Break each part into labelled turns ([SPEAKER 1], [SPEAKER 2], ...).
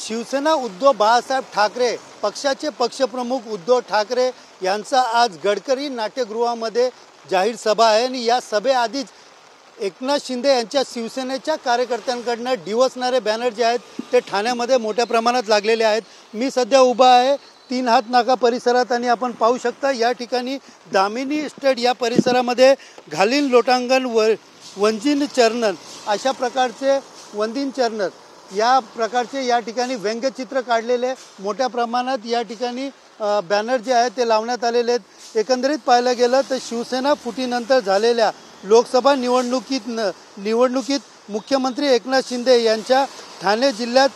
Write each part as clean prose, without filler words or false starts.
[SPEAKER 1] शिवसेना उद्धव बाळासाहेब ठाकरे पक्षाचे पक्षप्रमुख उद्धव ठाकरे यांचा आज गडकरी नाट्यगृहामध्ये जाहीर सभा आहे आणि या सभेआधीच एकनाथ शिंदे यांच्या शिवसेनेच्या कार्यकर्त्यांकडून डिवचणारे बॅनर जे आहेत ते ठाण्यामध्ये मोठ्या प्रमाणात लागलेले आहेत। मी सध्या उभा आहे 3 हात नाका परिसरात आणि आपण पाहू शकता या ठिकाणी दामिनी इस्टेट या परिसरामध्ये घालीन लोटांगण वंजिन चरणन अशा प्रकारचे वंदिन चरणन या प्रकारचे या ठिकाणी व्यंग्यचित्र काढलेले मोठ्या प्रमाणात या ठिकाणी बॅनर जे आहेत ते लावण्यात आलेले आहेत। एकंदरीत पाहायला गेलं तर शिवसेना फुटीनंतर झालेल्या लोकसभा निवडणुकीत मुख्यमंत्री एकनाथ शिंदे यांच्या ठाणे जिल्ह्यात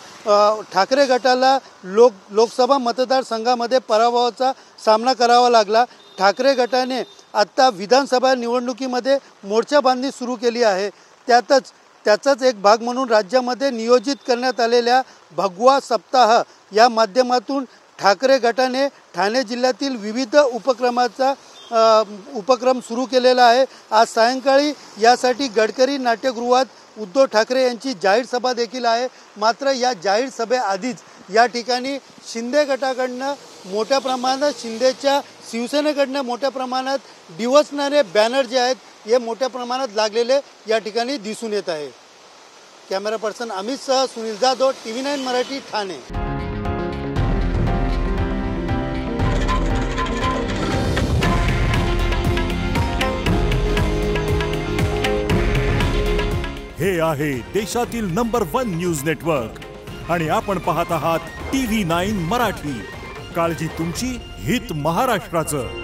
[SPEAKER 1] ठाकरे गटाला लोकसभा मतदारसंघामध्ये पराभवाचा सामना करावा लागला। ठाकरे गटाने आता विधानसभा निवडणुकीमध्ये मोर्चाबांधणी सुरू केली आहे। त्याचाच एक भाग म्हणून राज्यामध्ये नियोजित करण्यात आलेल्या भगवा सप्ताह या माध्यमातून ठाकरे गटाने ठाणे जिल्ह्यातील विविध उपक्रम सुरू केलेला आहे। आज सायंकाळी यासाठी गडकरी नाट्यगृहात उद्धव ठाकरे यांची जाहीर सभा देखील आहे। मात्र या जाहीर सभेआधीच या ठिकाणी शिंदे गटाकडनं मोठ्या प्रमाणात शिंदेच्या शिवसेनेकडनं मोठ्या प्रमाणात डिवचणारे बॅनर जे आहेत हे मोठ्या प्रमाणात लागलेले या ठिकाणी दिसून येत आहे। कॅमेरा पर्सन अमित सह सुनील जाधव TV9 मराठी ठाणे।
[SPEAKER 2] हे आहे देशातील नंबर 1 न्यूज नेटवर्क आणि आपण पाहत आहात TV9 मराठी। काळजी तुमची, हित महाराष्ट्राचं।